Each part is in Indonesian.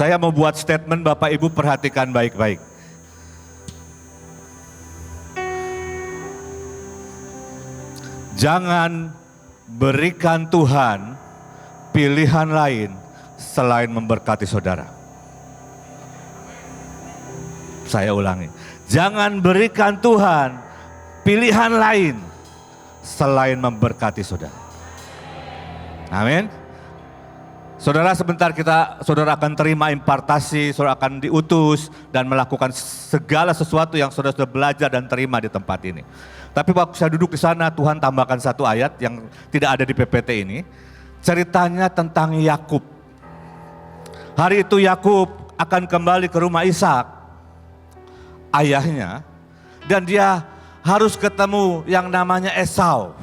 Saya mau buat statement, Bapak Ibu perhatikan baik-baik. Jangan berikan Tuhan pilihan lain selain memberkati saudara. Saya ulangi, jangan berikan Tuhan pilihan lain selain memberkati saudara. Amin. Saudara, sebentar saudara akan terima impartasi, saudara akan diutus dan melakukan segala sesuatu yang saudara sudah belajar dan terima di tempat ini. Tapi waktu saya duduk di sana, Tuhan tambahkan satu ayat yang tidak ada di PPT ini. Ceritanya tentang Yakub. Hari itu Yakub akan kembali ke rumah Ishak, ayahnya, dan dia harus ketemu yang namanya Esau.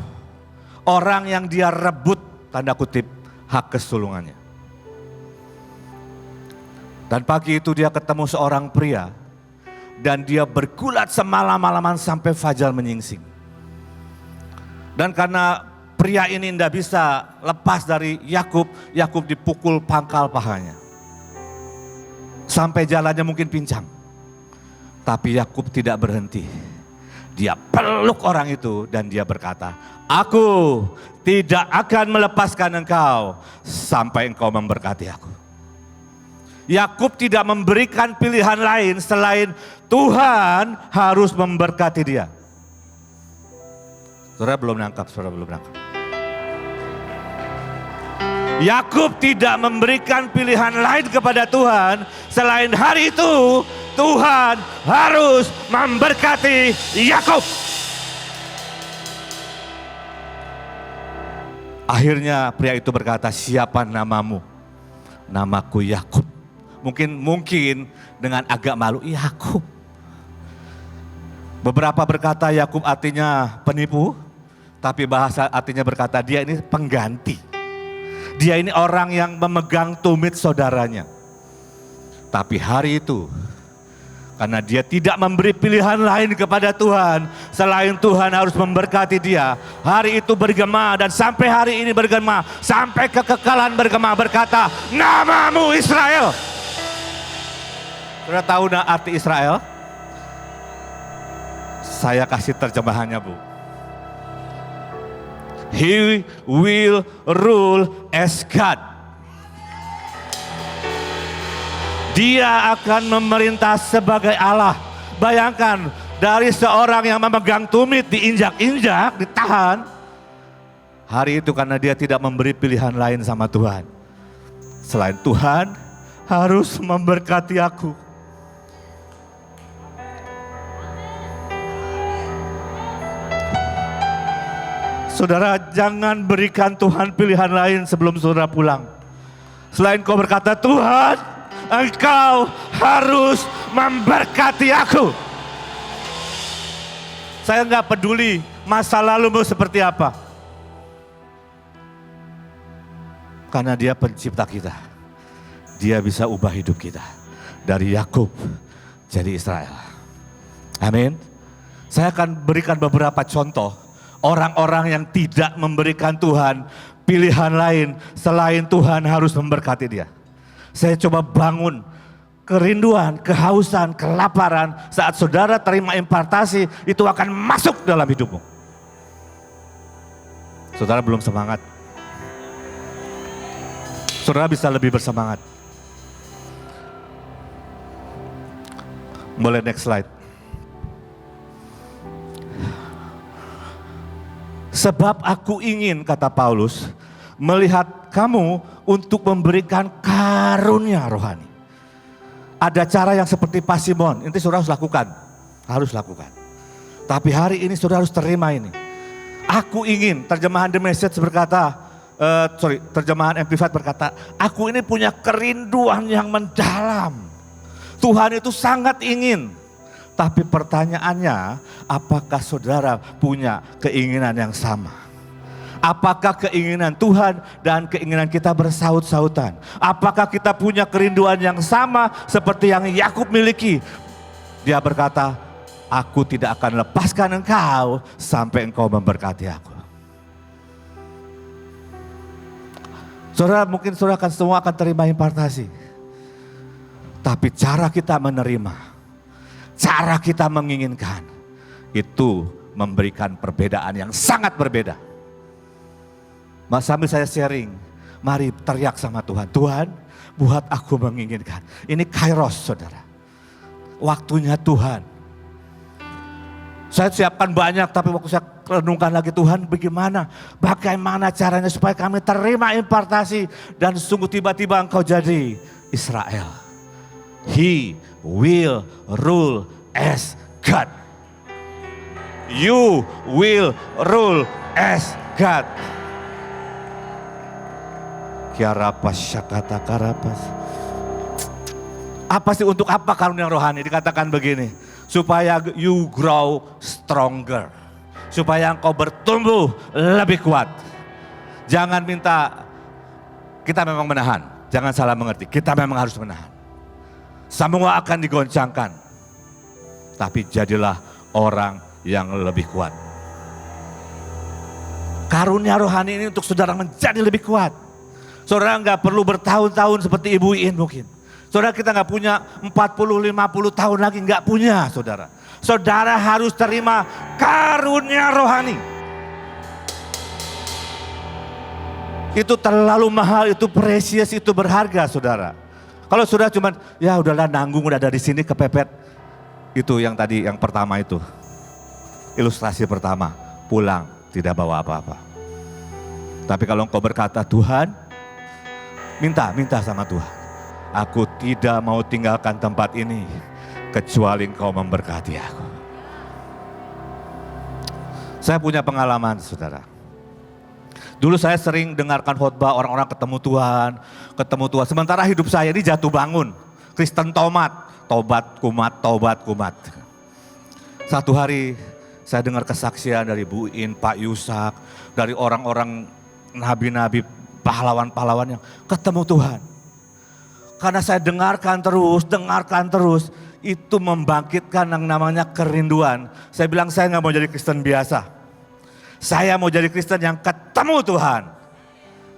Orang yang dia rebut, tanda kutip, hak kesulungannya. Dan pagi itu dia ketemu seorang pria dan dia bergulat semalam-malaman sampai fajar menyingsing. Dan karena pria ini tidak bisa lepas dari Yakub, Yakub dipukul pangkal pahanya. Sampai jalannya mungkin pincang. Tapi Yakub tidak berhenti. Dia peluk orang itu dan dia berkata, "Aku tidak akan melepaskan engkau sampai engkau memberkati aku." Yakub tidak memberikan pilihan lain selain Tuhan harus memberkati dia. Saudara belum nangkap. Yakub tidak memberikan pilihan lain kepada Tuhan selain hari itu Tuhan harus memberkati Yakub. Akhirnya pria itu berkata, "Siapa namamu?" "Namaku Yakub." Mungkin dengan agak malu, Yakub. Beberapa berkata Yakub artinya penipu, tapi bahasa artinya berkata dia ini pengganti. Dia ini orang yang memegang tumit saudaranya. Tapi hari itu, karena dia tidak memberi pilihan lain kepada Tuhan, selain Tuhan harus memberkati dia. Hari itu bergema dan sampai hari ini bergema, sampai kekekalan bergema berkata, "Namamu Israel." Sudah tahu arti Israel? Saya kasih terjemahannya, Bu. He will rule as God. Dia akan memerintah sebagai Allah. Bayangkan, dari seorang yang memegang tumit diinjak-injak, ditahan. Hari itu karena dia tidak memberi pilihan lain sama Tuhan. Selain Tuhan harus memberkati aku. Saudara, jangan berikan Tuhan pilihan lain sebelum saudara pulang. Selain kau berkata, "Tuhan, engkau harus memberkati aku." Saya nggak peduli masa lalumu seperti apa. Karena dia pencipta kita. Dia bisa ubah hidup kita. Dari Yakub jadi Israel. Amin. Saya akan berikan beberapa contoh. Orang-orang yang tidak memberikan Tuhan pilihan lain selain Tuhan harus memberkati dia. Saya coba bangun kerinduan, kehausan, kelaparan saat saudara terima impartasi itu akan masuk dalam hidupmu. Saudara belum semangat? Saudara bisa lebih bersemangat. Boleh next slide. Sebab aku ingin, kata Paulus, melihat kamu untuk memberikan karunia rohani. Ada cara yang seperti Pak Simon, ini saudara harus lakukan. Tapi hari ini saudara harus terima ini. Aku ingin, terjemahan The Message berkata, terjemahan Amplified berkata, aku ini punya kerinduan yang mendalam. Tuhan itu sangat ingin. Tapi pertanyaannya, apakah saudara punya keinginan yang sama? Apakah keinginan Tuhan dan keinginan kita bersaut-sautan? Apakah kita punya kerinduan yang sama seperti yang Yakub miliki? Dia berkata, aku tidak akan lepaskan engkau sampai engkau memberkati aku. Saudara, mungkin saudara semua akan terima impartasi. Tapi cara kita menerima, cara kita menginginkan, itu memberikan perbedaan yang sangat berbeda. Sambil saya sharing, mari teriak sama Tuhan. Tuhan, buat aku menginginkan. Ini kairos, saudara. Waktunya Tuhan. Saya siapkan banyak, tapi waktu saya renungkan lagi, Tuhan bagaimana caranya supaya kami terima impartasi dan sungguh tiba-tiba Engkau jadi Israel. He will rule as God. You will rule as God. Kiarapas syakata karapas. Apa sih, untuk apa karunia rohani? Dikatakan begini, supaya you grow stronger. Supaya engkau bertumbuh lebih kuat. Jangan minta, kita memang menahan. Jangan salah mengerti, kita memang harus menahan. Semua akan digoncangkan. Tapi jadilah orang yang lebih kuat. Karunia rohani ini untuk saudara menjadi lebih kuat. Saudara nggak perlu bertahun-tahun seperti Ibu Iin mungkin. Saudara, kita nggak punya 40-50 tahun lagi, nggak punya saudara. Saudara harus terima karunia rohani. Itu terlalu mahal, itu precious, itu berharga saudara. Kalau saudara cuma, ya udahlah nanggung, udah dari sini kepepet. Itu yang tadi, yang pertama itu. Ilustrasi pertama, pulang tidak bawa apa-apa. Tapi kalau engkau berkata, Tuhan, minta sama Tuhan. Aku tidak mau tinggalkan tempat ini kecuali Engkau memberkati aku. Saya punya pengalaman saudara. Dulu saya sering dengarkan khotbah orang-orang ketemu Tuhan. Sementara hidup saya ini jatuh bangun. Kristen tobat kumat. Satu hari saya dengar kesaksian dari Bu In, Pak Yusak, dari orang-orang nabi-nabi, pahlawan-pahlawan yang ketemu Tuhan. Karena saya dengarkan terus, itu membangkitkan yang namanya kerinduan. Saya bilang, saya nggak mau jadi Kristen biasa. Saya mau jadi Kristen yang ketemu Tuhan.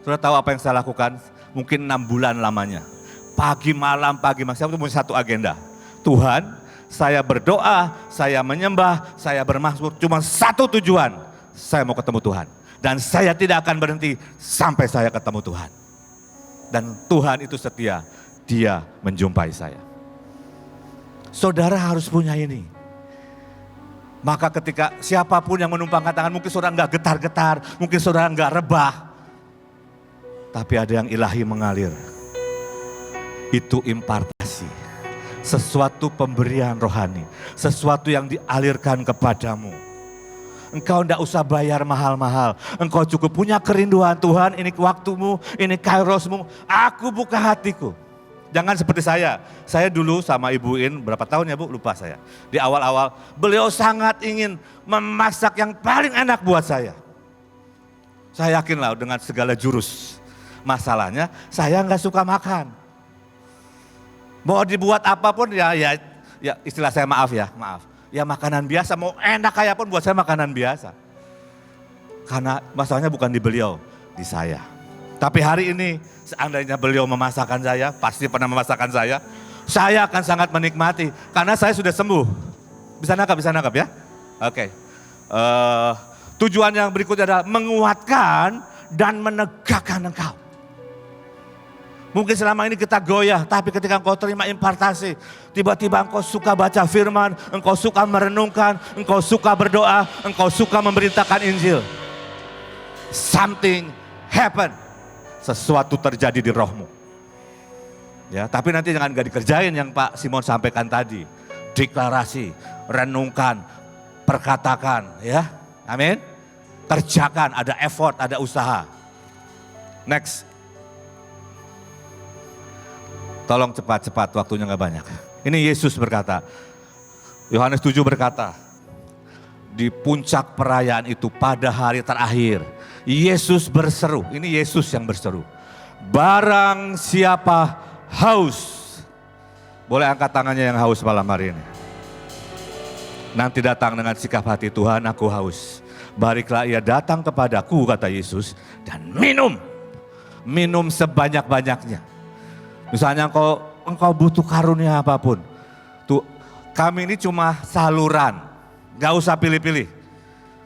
Sudah tahu apa yang saya lakukan? Mungkin 6 bulan lamanya. Pagi malam. Saya punya satu agenda. Tuhan, saya berdoa, saya menyembah, saya bermazmur. Cuma satu tujuan, saya mau ketemu Tuhan. Dan saya tidak akan berhenti sampai saya ketemu Tuhan. Dan Tuhan itu setia, Dia menjumpai saya. Saudara harus punya ini. Maka ketika siapapun yang menumpangkan tangan, mungkin saudara enggak getar-getar, mungkin saudara enggak rebah. Tapi ada yang ilahi mengalir. Itu impartasi. Sesuatu pemberian rohani. Sesuatu yang dialirkan kepadamu. Engkau tidak usah bayar mahal-mahal. Engkau cukup punya kerinduan, Tuhan ini waktumu, ini kairosmu. Aku buka hatiku. Jangan seperti saya. Saya dulu sama Ibu In, berapa tahun ya Bu? Lupa saya. Di awal-awal, beliau sangat ingin memasak yang paling enak buat saya. Saya yakin lah dengan segala jurus. Masalahnya, saya nggak suka makan. Mau dibuat apapun ya istilah saya maaf. Ya makanan biasa, mau enak kayak pun buat saya makanan biasa. Karena masalahnya bukan di beliau, di saya. Tapi hari ini seandainya beliau memasakkan saya, pasti pernah memasakkan saya akan sangat menikmati. Karena saya sudah sembuh. Bisa nangkap ya? Oke. Tujuan yang berikutnya adalah menguatkan dan menegakkan engkau. Mungkin selama ini kita goyah, tapi ketika engkau terima impartasi, tiba-tiba engkau suka baca firman, engkau suka merenungkan, engkau suka berdoa, engkau suka memberitakan Injil. Something happen. Sesuatu terjadi di rohmu. Ya, tapi nanti jangan gak dikerjain yang Pak Simon sampaikan tadi. Deklarasi, renungkan, perkatakan, ya. Amin. Kerjakan, ada effort, ada usaha. Next. Tolong cepat-cepat, waktunya gak banyak. Ini Yesus berkata, Yohanes 7 berkata, di puncak perayaan itu pada hari terakhir, Yesus berseru, ini Yesus yang berseru. Barang siapa haus, boleh angkat tangannya yang haus malam hari ini. Nanti datang dengan sikap hati, Tuhan aku haus. Baiklah ia datang kepadaku, kata Yesus, dan minum sebanyak-banyaknya. Misalnya engkau engkau butuh karunia apapun. Tuh, kami ini cuma saluran, gak usah pilih-pilih.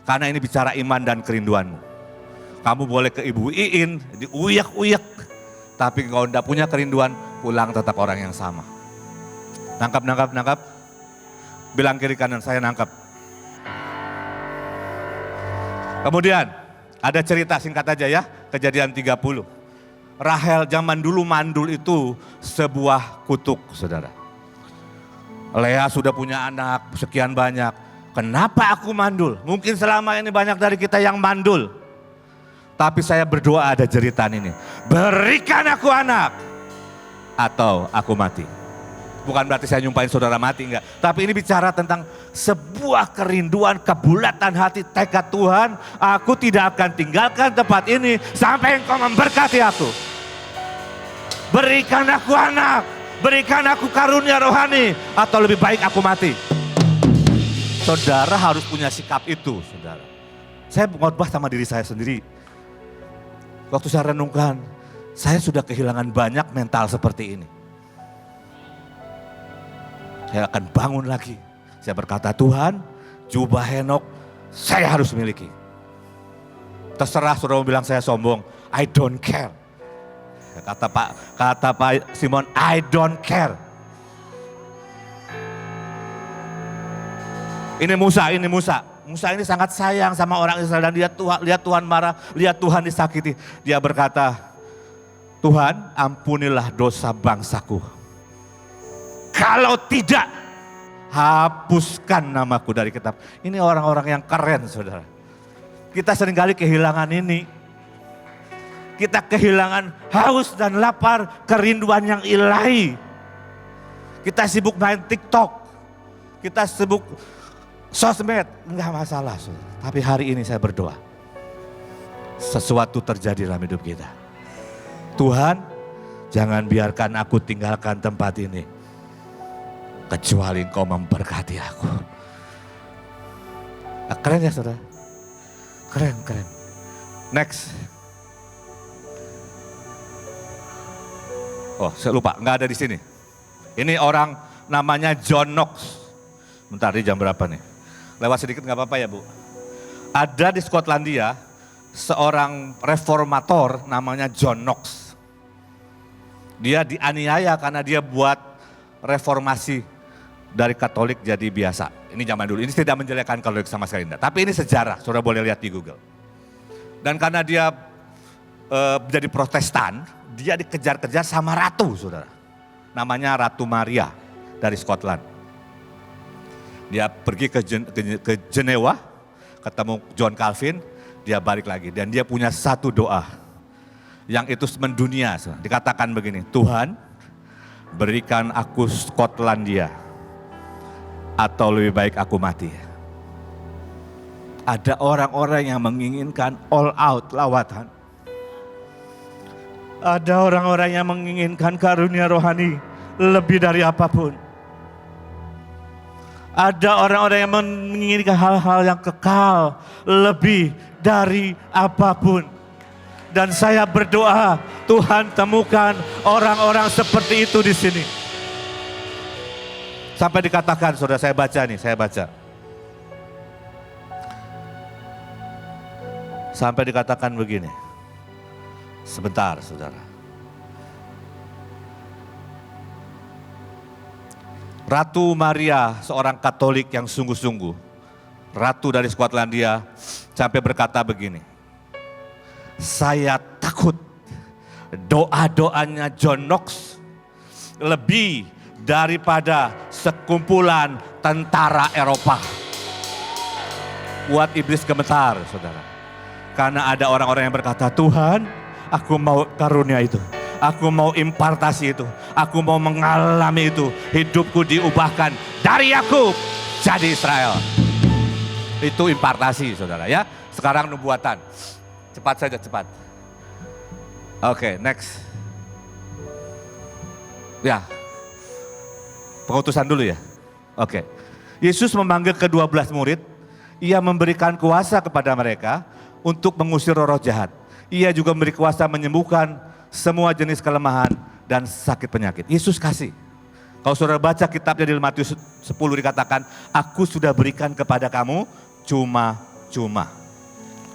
Karena ini bicara iman dan kerinduanmu. Kamu boleh ke Ibu Iin, diuyak-uyak. Tapi kalau tidak punya kerinduan, pulang tetap orang yang sama. Nangkap. Bilang kiri kanan, saya nangkap. Kemudian ada cerita singkat aja ya, Kejadian 30. Rahel zaman dulu mandul itu sebuah kutuk, saudara. Lea sudah punya anak sekian banyak. Kenapa aku mandul? Mungkin selama ini banyak dari kita yang mandul. Tapi saya berdoa ada jeritan ini. Berikan aku anak atau aku mati. Bukan berarti saya nyumpahin saudara mati, enggak. Tapi ini bicara tentang sebuah kerinduan, kebulatan hati, tekad Tuhan. Aku tidak akan tinggalkan tempat ini sampai engkau memberkati aku. Berikan aku anak, berikan aku karunia rohani, atau lebih baik aku mati. Saudara harus punya sikap itu, saudara. Saya mengkhotbah sama diri saya sendiri. Waktu saya renungkan, saya sudah kehilangan banyak mental seperti ini. Saya akan bangun lagi. Saya berkata, Tuhan, jubah Henok saya harus miliki. Terserah saudara bilang saya sombong, I don't care. Kata Pak Simon, I don't care. Ini Musa. Musa ini sangat sayang sama orang Israel dan lihat Tuhan marah, lihat Tuhan disakiti. Dia berkata, Tuhan ampunilah dosa bangsaku. Kalau tidak, hapuskan namaku dari kitab. Ini orang-orang yang keren, saudara. Kita seringkali kehilangan ini. Kita kehilangan haus dan lapar, kerinduan yang ilahi. Kita sibuk main TikTok. Kita sibuk sosmed. Enggak masalah, saudara. Tapi hari ini saya berdoa. Sesuatu terjadi dalam hidup kita. Tuhan, jangan biarkan aku tinggalkan tempat ini. Kecuali engkau memberkati aku. Keren ya saudara? Keren. Next. Oh saya lupa, nggak ada di sini. Ini orang namanya John Knox. Bentar, ini jam berapa nih? Lewat sedikit nggak apa-apa ya Bu? Ada di Skotlandia seorang reformator namanya John Knox. Dia dianiaya karena dia buat reformasi dari Katolik jadi biasa. Ini zaman dulu, ini tidak menjelekkan Katolik sama sekali. Tapi ini sejarah, saudara boleh lihat di Google. Dan karena dia jadi Protestan, dia dikejar-kejar sama ratu, saudara. Namanya Ratu Maria dari Scotland. Dia pergi ke Jenewa, ketemu John Calvin, dia balik lagi. Dan dia punya satu doa yang itu mendunia. Saudara. Dikatakan begini, Tuhan berikan aku Skotlandia atau lebih baik aku mati. Ada orang-orang yang menginginkan all out lawatan. Ada orang-orang yang menginginkan karunia rohani lebih dari apapun. Ada orang-orang yang menginginkan hal-hal yang kekal lebih dari apapun. Dan saya berdoa, Tuhan temukan orang-orang seperti itu di sini. Sampai dikatakan, saudara saya baca. Sampai dikatakan begini. Sebentar, saudara. Ratu Maria, seorang Katolik yang sungguh-sungguh, ratu dari Skotlandia, sampai berkata begini. Saya takut doa-doanya John Knox lebih daripada sekumpulan tentara Eropa. Buat iblis gemetar, saudara. Karena ada orang-orang yang berkata, Tuhan, aku mau karunia itu. Aku mau impartasi itu. Aku mau mengalami itu. Hidupku diubahkan dari Yakub jadi Israel. Itu impartasi, saudara ya. Sekarang nubuatan. Cepat saja, cepat. Oke, next. Ya, pengutusan dulu ya. Oke. Yesus memanggil ke-12 murid. Ia memberikan kuasa kepada mereka untuk mengusir roh jahat. Ia juga memberi kuasa menyembuhkan semua jenis kelemahan dan sakit penyakit. Yesus kasih. Kalau saudara baca kitabnya di Matius 10 dikatakan, aku sudah berikan kepada kamu cuma-cuma.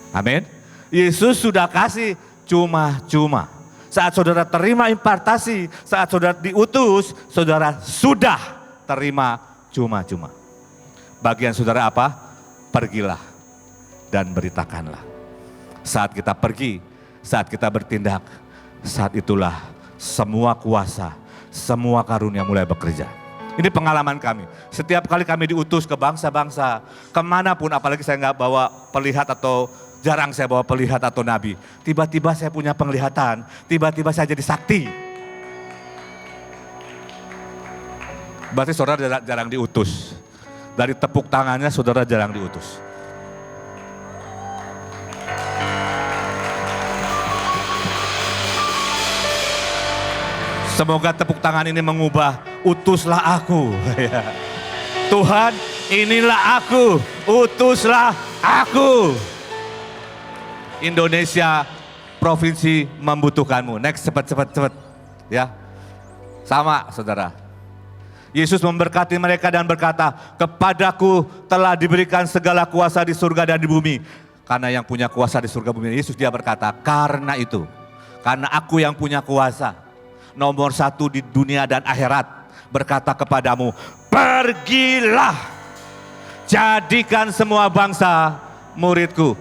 Amin. Yesus sudah kasih cuma-cuma. Saat saudara terima impartasi, saat saudara diutus, saudara sudah terima cuma-cuma. Bagian saudara apa? Pergilah dan beritakanlah. Saat kita pergi, saat kita bertindak, saat itulah semua kuasa, semua karunia mulai bekerja. Ini pengalaman kami. Setiap kali kami diutus ke bangsa-bangsa, kemanapun, apalagi saya nggak bawa pelihat atau jarang saya bawa pelihat atau nabi. Tiba-tiba saya punya penglihatan, tiba-tiba saya jadi sakti. Berarti saudara jarang diutus. Dari tepuk tangannya saudara jarang diutus. Semoga tepuk tangan ini mengubah, utuslah aku. Tuhan, inilah aku, utuslah aku. Indonesia, provinsi membutuhkanmu. Next, cepat. Ya, sama saudara. Yesus memberkati mereka dan berkata, kepadaku telah diberikan segala kuasa di surga dan di bumi. Karena yang punya kuasa di surga bumi, Yesus dia berkata, karena itu, karena aku yang punya kuasa, nomor satu di dunia dan akhirat, berkata kepadamu, pergilah, jadikan semua bangsa muridku.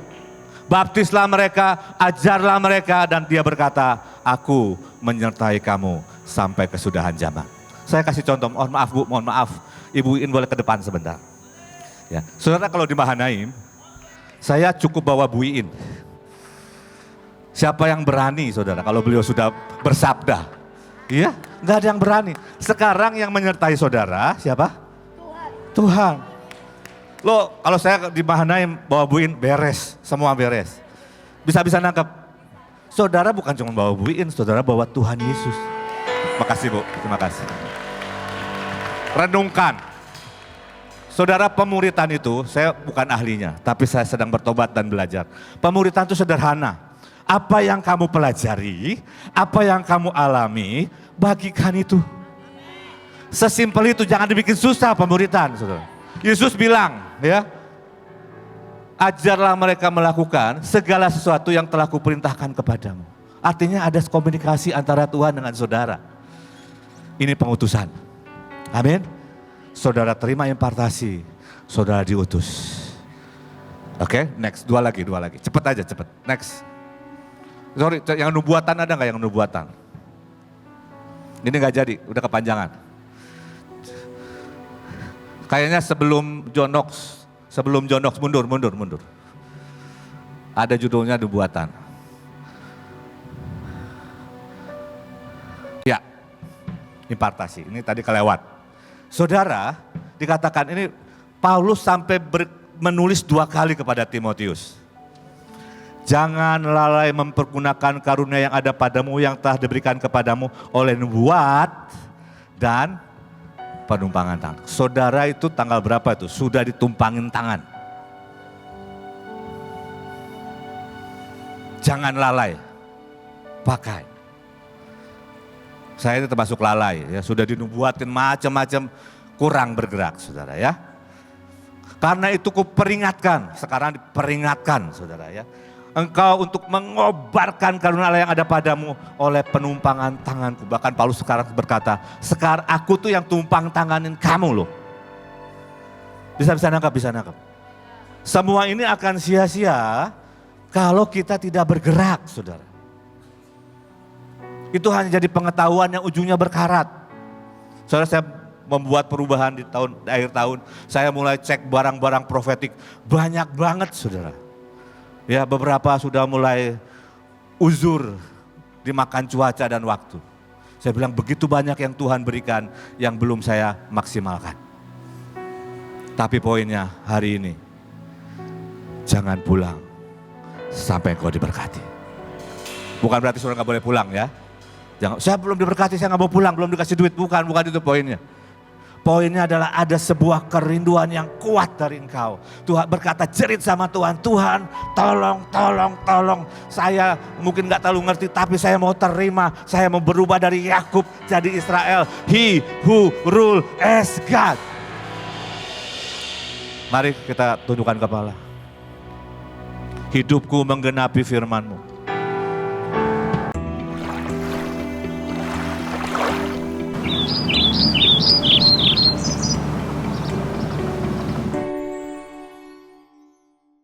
Baptislah mereka, ajarlah mereka, dan dia berkata, aku menyertai kamu sampai kesudahan zaman. Saya kasih contoh, mohon maaf Bu, mohon maaf. Ibu In boleh ke depan sebentar. Ya. Saudara kalau di Mahanaim, saya cukup bawa Bu In. Siapa yang berani saudara kalau beliau sudah bersabda? Iya, nggak ada yang berani. Sekarang yang menyertai saudara siapa? Tuhan. Lo kalau saya di Mahanaim bawa Bu In beres, semua beres. Bisa-bisa nangkep. Saudara bukan cuma bawa Bu In, saudara bawa Tuhan Yesus. Makasih Bu, terima kasih. Renungkan. Saudara, pemuritan itu, saya bukan ahlinya, tapi saya sedang bertobat dan belajar. Pemuritan itu sederhana. Apa yang kamu pelajari, apa yang kamu alami, bagikan itu. Sesimpel itu, jangan dibikin susah pemuritan, saudara. Yesus bilang, ya, ajarlah mereka melakukan segala sesuatu yang telah kuperintahkan kepadamu. Artinya ada komunikasi antara Tuhan dengan saudara. Ini pengutusan. Amin. Saudara terima impartasi, saudara diutus. Oke, next, dua lagi. Cepet aja, cepet. Next. Sorry, yang nubuatan ada nggak yang nubuatan? Ini nggak jadi, udah kepanjangan. Kayaknya sebelum John Knox, mundur. Ada judulnya nubuatan. Ya, impartasi, ini tadi kelewat. Saudara, dikatakan ini Paulus sampai menulis 2 kali kepada Timotius. Jangan lalai mempergunakan karunia yang ada padamu yang telah diberikan kepadamu oleh nubuat dan penumpangan tangan. Saudara itu tanggal berapa itu? Sudah ditumpangin tangan. Jangan lalai, pakai. Saya itu termasuk lalai, ya sudah dinubuatin macam-macam, kurang bergerak saudara ya. Karena itu kuperingatkan, sekarang diperingatkan saudara ya. Engkau untuk mengobarkan karunia Allah yang ada padamu oleh penumpangan tanganku. Bahkan Paulus sekarang berkata, sekarang aku tuh yang tumpang tanganin kamu loh. Bisa nangkap. Semua ini akan sia-sia kalau kita tidak bergerak saudara. Itu hanya jadi pengetahuan yang ujungnya berkarat. Saudara, saya membuat perubahan di akhir tahun. Saya mulai cek barang-barang profetik. Banyak banget saudara. Ya, beberapa sudah mulai uzur dimakan cuaca dan waktu. Saya bilang begitu banyak yang Tuhan berikan yang belum saya maksimalkan. Tapi poinnya hari ini, jangan pulang sampai engkau diberkati. Bukan berarti saudara gak boleh pulang ya. Jangan, saya belum diberkati, saya gak mau pulang, belum dikasih duit. Bukan itu poinnya. Poinnya adalah ada sebuah kerinduan yang kuat dari engkau. Tuhan berkata jerit sama Tuhan, Tuhan tolong. Saya mungkin gak terlalu ngerti tapi saya mau terima. Saya mau berubah dari Yakub jadi Israel. He who rule as God. Mari kita tundukkan kepala. Hidupku menggenapi firman-Mu.